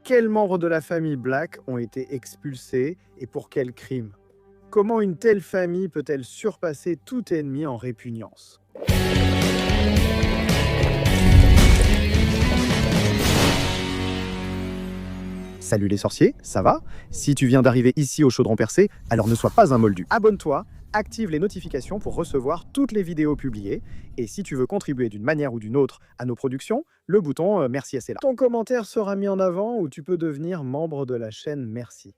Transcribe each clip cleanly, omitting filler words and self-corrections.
Quels membres de la famille Black ont été expulsés et pour quels crimes? Comment une telle famille peut-elle surpasser tout ennemi en répugnance? Salut les sorciers, ça va? Si tu viens d'arriver ici au Chaudron Percé, alors ne sois pas un moldu. Abonne-toi, active les notifications pour recevoir toutes les vidéos publiées. Et si tu veux contribuer d'une manière ou d'une autre à nos productions, le bouton Merci est là. Ton commentaire sera mis en avant ou tu peux devenir membre de la chaîne Merci.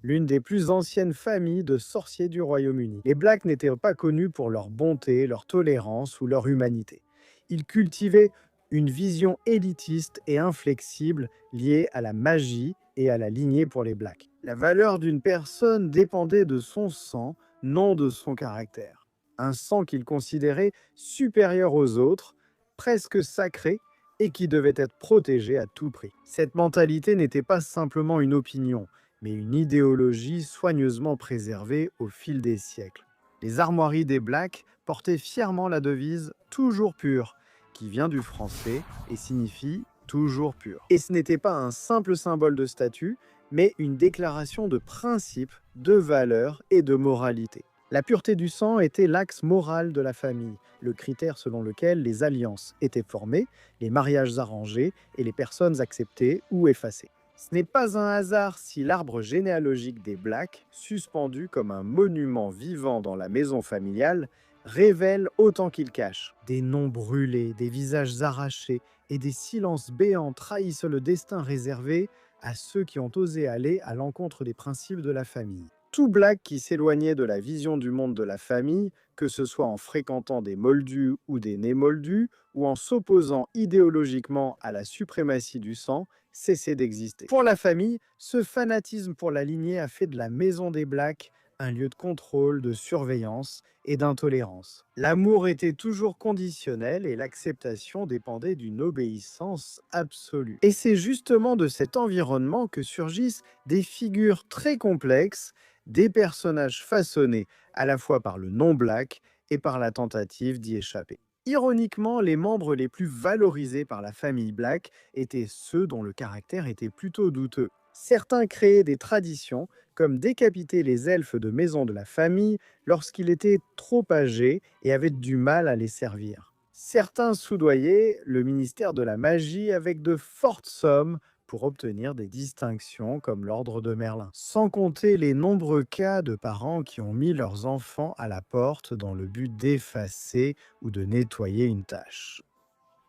L'une des plus anciennes familles de sorciers du Royaume-Uni. Les Blacks n'étaient pas connus pour leur bonté, leur tolérance ou leur humanité. Ils cultivaient une vision élitiste et inflexible liée à la magie et à la lignée pour les Blacks. La valeur d'une personne dépendait de son sang, non de son caractère. Un sang qu'ils considéraient supérieur aux autres, presque sacré, et qui devait être protégé à tout prix. Cette mentalité n'était pas simplement une opinion, mais une idéologie soigneusement préservée au fil des siècles. Les armoiries des Blacks portaient fièrement la devise « Toujours pur », qui vient du français et signifie « toujours pur ». Et ce n'était pas un simple symbole de statut, mais une déclaration de principe, de valeur et de moralité. La pureté du sang était l'axe moral de la famille, le critère selon lequel les alliances étaient formées, les mariages arrangés et les personnes acceptées ou effacées. Ce n'est pas un hasard si l'arbre généalogique des Blacks, suspendu comme un monument vivant dans la maison familiale, révèle autant qu'il cache. Des noms brûlés, des visages arrachés et des silences béants trahissent le destin réservé à ceux qui ont osé aller à l'encontre des principes de la famille. Tout Black qui s'éloignait de la vision du monde de la famille, que ce soit en fréquentant des moldus ou des né-moldus, ou en s'opposant idéologiquement à la suprématie du sang, cessait d'exister. Pour la famille, ce fanatisme pour la lignée a fait de la maison des Blacks un lieu de contrôle, de surveillance et d'intolérance. L'amour était toujours conditionnel et l'acceptation dépendait d'une obéissance absolue. Et c'est justement de cet environnement que surgissent des figures très complexes, des personnages façonnés à la fois par le non-black et par la tentative d'y échapper. Ironiquement, les membres les plus valorisés par la famille Black étaient ceux dont le caractère était plutôt douteux. Certains créaient des traditions, comme décapiter les elfes de maison de la famille lorsqu'ils étaient trop âgés et avaient du mal à les servir. Certains soudoyaient le ministère de la magie avec de fortes sommes pour obtenir des distinctions comme l'ordre de Merlin. Sans compter les nombreux cas de parents qui ont mis leurs enfants à la porte dans le but d'effacer ou de nettoyer une tâche.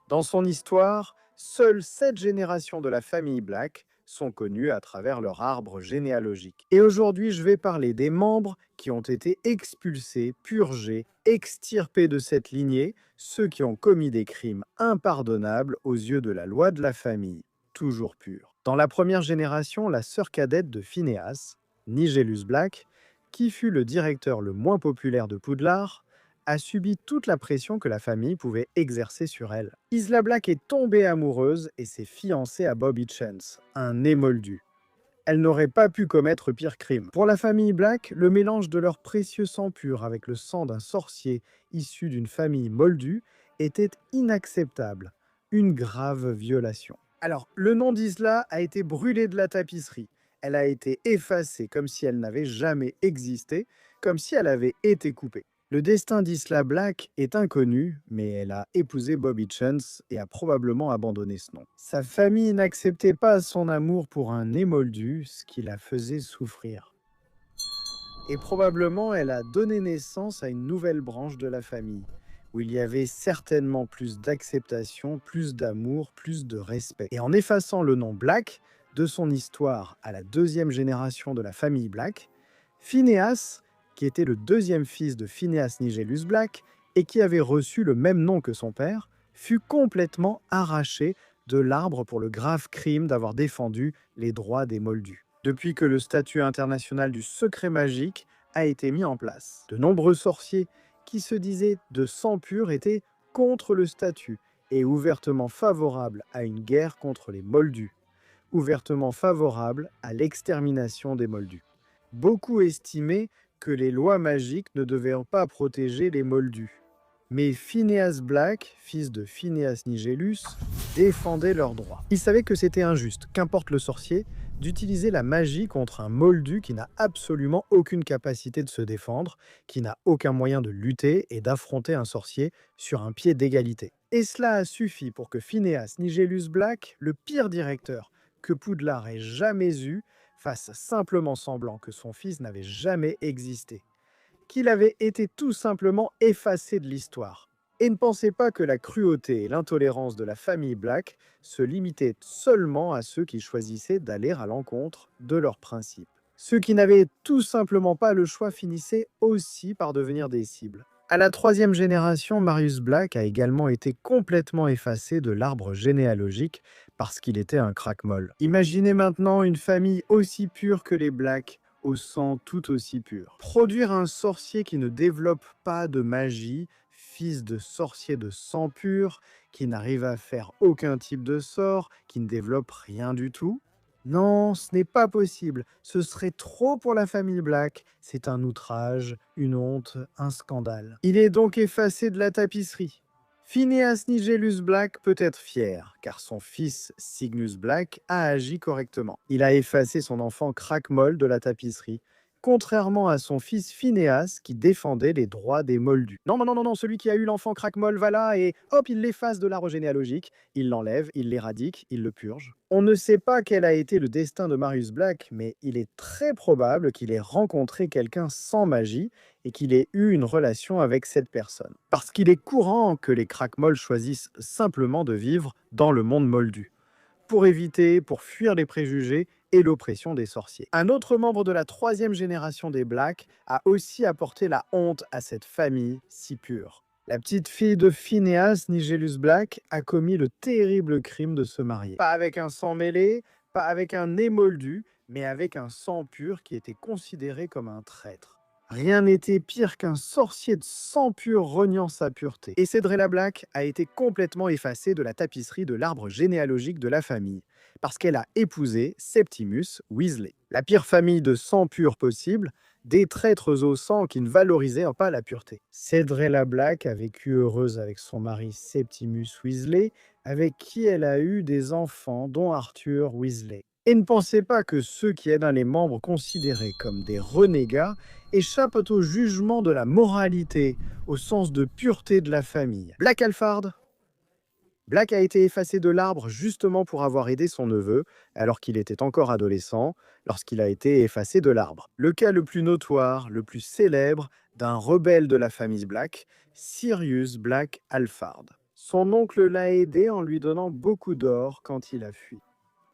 Dans son histoire, seules 7 générations de la famille Black sont connues à travers leur arbre généalogique. Et aujourd'hui, je vais parler des membres qui ont été expulsés, purgés, extirpés de cette lignée, ceux qui ont commis des crimes impardonnables aux yeux de la loi de la famille, toujours pure. Dans la première génération, la sœur cadette de Phineas, Nigellus Black, qui fut le directeur le moins populaire de Poudlard, a subi toute la pression que la famille pouvait exercer sur elle. Isla Black est tombée amoureuse et s'est fiancée à Bobby Chance, un émoldu. Elle n'aurait pas pu commettre pire crime. Pour la famille Black, le mélange de leur précieux sang pur avec le sang d'un sorcier issu d'une famille moldue était inacceptable, une grave violation. Alors, le nom d'Isla a été brûlé de la tapisserie. Elle a été effacée comme si elle n'avait jamais existé, comme si elle avait été coupée. Le destin d'Isla Black est inconnu, mais elle a épousé Bobby Chance et a probablement abandonné ce nom. Sa famille n'acceptait pas son amour pour un émoldu, ce qui la faisait souffrir. Et probablement, elle a donné naissance à une nouvelle branche de la famille, où il y avait certainement plus d'acceptation, plus d'amour, plus de respect. Et en effaçant le nom Black de son histoire à la deuxième génération de la famille Black, Phineas, qui était le deuxième fils de Phineas Nigellus Black et qui avait reçu le même nom que son père, fut complètement arraché de l'arbre pour le grave crime d'avoir défendu les droits des moldus. Depuis que le statut international du secret magique a été mis en place, de nombreux sorciers qui se disaient de sang pur étaient contre le statut et ouvertement favorables à une guerre contre les moldus, ouvertement favorables à l'extermination des moldus. Beaucoup estimaient que les lois magiques ne devaient pas protéger les moldus. Mais Phineas Black, fils de Phineas Nigellus, défendait leurs droits. Il savait que c'était injuste, qu'importe le sorcier, d'utiliser la magie contre un moldu qui n'a absolument aucune capacité de se défendre, qui n'a aucun moyen de lutter et d'affronter un sorcier sur un pied d'égalité. Et cela a suffi pour que Phineas Nigellus Black, le pire directeur que Poudlard ait jamais eu, fasse simplement semblant que son fils n'avait jamais existé, qu'il avait été tout simplement effacé de l'histoire. Et ne pensez pas que la cruauté et l'intolérance de la famille Black se limitaient seulement à ceux qui choisissaient d'aller à l'encontre de leurs principes. Ceux qui n'avaient tout simplement pas le choix finissaient aussi par devenir des cibles. À la troisième génération, Marius Black a également été complètement effacé de l'arbre généalogique parce qu'il était un craquemol. Imaginez maintenant une famille aussi pure que les Black, au sang tout aussi pur. Produire un sorcier qui ne développe pas de magie, fils de sorcier de sang pur, qui n'arrive à faire aucun type de sort, qui ne développe rien du tout? Non, ce n'est pas possible. Ce serait trop pour la famille Black. C'est un outrage, une honte, un scandale. Il est donc effacé de la tapisserie. Phineas Nigellus Black peut être fier, car son fils Cygnus Black a agi correctement. Il a effacé son enfant Crackmol de la tapisserie, contrairement à son fils Phineas qui défendait les droits des Moldus. Non, non, non, non, non, celui qui a eu l'enfant Crackmol va là et hop, il l'efface de l'arbre généalogique, il l'enlève, il l'éradique, il le purge. On ne sait pas quel a été le destin de Marius Black, mais il est très probable qu'il ait rencontré quelqu'un sans magie et qu'il ait eu une relation avec cette personne. Parce qu'il est courant que les crackmolls choisissent simplement de vivre dans le monde moldu, pour fuir les préjugés et l'oppression des sorciers. Un autre membre de la troisième génération des Black a aussi apporté la honte à cette famille si pure. La petite fille de Phineas Nigellus Black a commis le terrible crime de se marier. Pas avec un sang mêlé, pas avec un nez moldu, mais avec un sang pur qui était considéré comme un traître. Rien n'était pire qu'un sorcier de sang pur reniant sa pureté. Et Cédrella Black a été complètement effacée de la tapisserie de l'arbre généalogique de la famille, parce qu'elle a épousé Septimus Weasley. La pire famille de sang pur possible, des traîtres au sang qui ne valorisaient pas la pureté. Cédrella Black a vécu heureuse avec son mari Septimus Weasley, avec qui elle a eu des enfants, dont Arthur Weasley. Et ne pensez pas que ceux qui aident les membres considérés comme des renégats échappent au jugement de la moralité, au sens de pureté de la famille. Black Alphard. Black a été effacé de l'arbre justement pour avoir aidé son neveu, alors qu'il était encore adolescent, lorsqu'il a été effacé de l'arbre. Le cas le plus notoire, le plus célèbre, d'un rebelle de la famille Black, Sirius Black Alphard. Son oncle l'a aidé en lui donnant beaucoup d'or quand il a fui.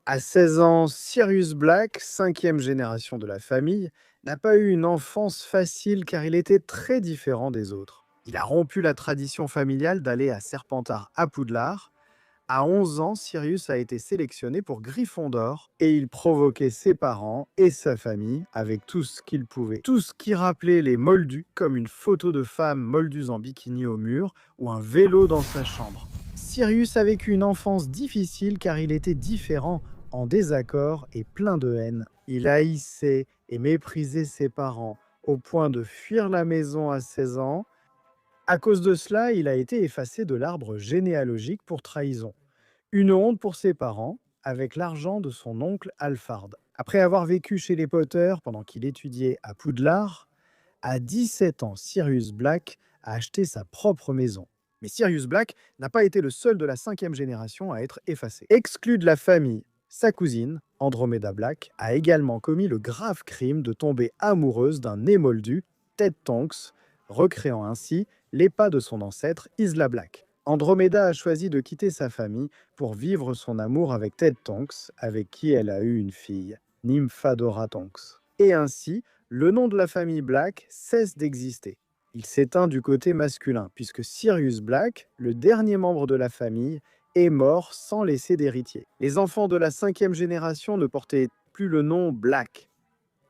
À 16 ans, Sirius Black, cinquième génération de la famille, n'a pas eu une enfance facile car il était très différent des autres. Il a rompu la tradition familiale d'aller à Serpentard à Poudlard. À 11 ans, Sirius a été sélectionné pour Gryffondor et il provoquait ses parents et sa famille avec tout ce qu'il pouvait. Tout ce qui rappelait les moldus, comme une photo de femme moldus en bikini au mur ou un vélo dans sa chambre. Sirius a vécu une enfance difficile car il était différent, en désaccord et plein de haine. Il haïssait et méprisait ses parents, au point de fuir la maison à 16 ans. À cause de cela, il a été effacé de l'arbre généalogique pour trahison. Une honte pour ses parents, avec l'argent de son oncle Alphard. Après avoir vécu chez les Potter pendant qu'il étudiait à Poudlard, à 17 ans, Sirius Black a acheté sa propre maison. Mais Sirius Black n'a pas été le seul de la cinquième génération à être effacé. Exclu de la famille, sa cousine, Andromeda Black, a également commis le grave crime de tomber amoureuse d'un émoldu, Ted Tonks, recréant ainsi les pas de son ancêtre Isla Black. Andromeda a choisi de quitter sa famille pour vivre son amour avec Ted Tonks, avec qui elle a eu une fille, Nymphadora Tonks. Et ainsi, le nom de la famille Black cesse d'exister. Il s'éteint du côté masculin, puisque Sirius Black, le dernier membre de la famille, est mort sans laisser d'héritier. Les enfants de la cinquième génération ne portaient plus le nom Black.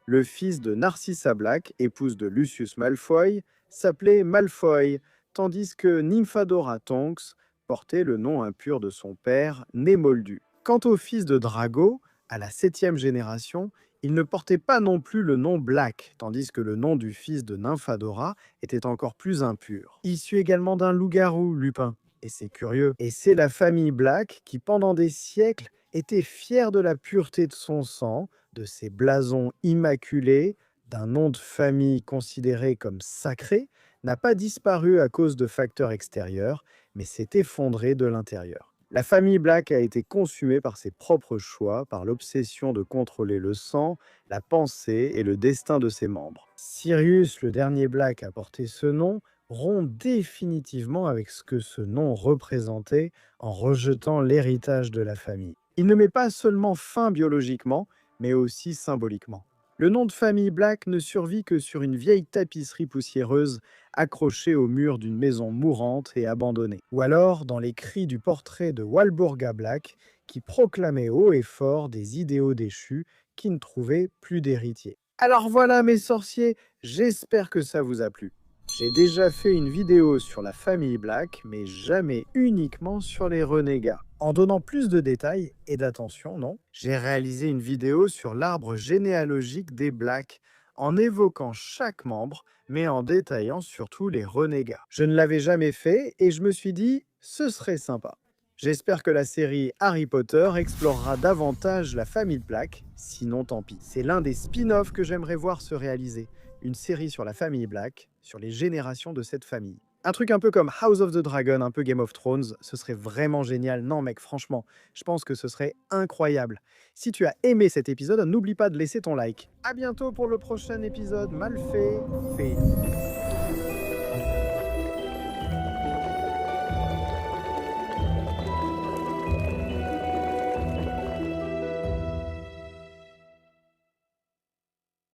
Le fils de Narcissa Black, épouse de Lucius Malfoy, s'appelait Malfoy, tandis que Nymphadora Tonks portait le nom impur de son père, né moldu. Quant au fils de Drago, à la septième génération, Il ne portait pas non plus le nom Black, tandis que le nom du fils de Nymphadora était encore plus impur. Issu également d'un loup-garou, Lupin. Et c'est curieux. Et c'est la famille Black qui, pendant des siècles, était fière de la pureté de son sang, de ses blasons immaculés, d'un nom de famille considéré comme sacré, n'a pas disparu à cause de facteurs extérieurs, mais s'est effondré de l'intérieur. La famille Black a été consumée par ses propres choix, par l'obsession de contrôler le sang, la pensée et le destin de ses membres. Sirius, le dernier Black à porter ce nom, rompt définitivement avec ce que ce nom représentait en rejetant l'héritage de la famille. Il ne met pas seulement fin biologiquement, mais aussi symboliquement. Le nom de famille Black ne survit que sur une vieille tapisserie poussiéreuse accrochée au mur d'une maison mourante et abandonnée. Ou alors dans les cris du portrait de Walburga Black qui proclamait haut et fort des idéaux déchus qui ne trouvaient plus d'héritiers. Alors voilà mes sorciers, j'espère que ça vous a plu. J'ai déjà fait une vidéo sur la famille Black, mais jamais uniquement sur les renégats. En donnant plus de détails et d'attention, non, j'ai réalisé une vidéo sur l'arbre généalogique des Black, en évoquant chaque membre, mais en détaillant surtout les renégats. Je ne l'avais jamais fait et je me suis dit, ce serait sympa. J'espère que la série Harry Potter explorera davantage la famille Black, sinon tant pis. C'est l'un des spin-offs que j'aimerais voir se réaliser. Une série sur la famille Black, sur les générations de cette famille. Un truc un peu comme House of the Dragon, un peu Game of Thrones, ce serait vraiment génial. Non mec, franchement, je pense que ce serait incroyable. Si tu as aimé cet épisode, n'oublie pas de laisser ton like. À bientôt pour le prochain épisode. Mal fait, fait.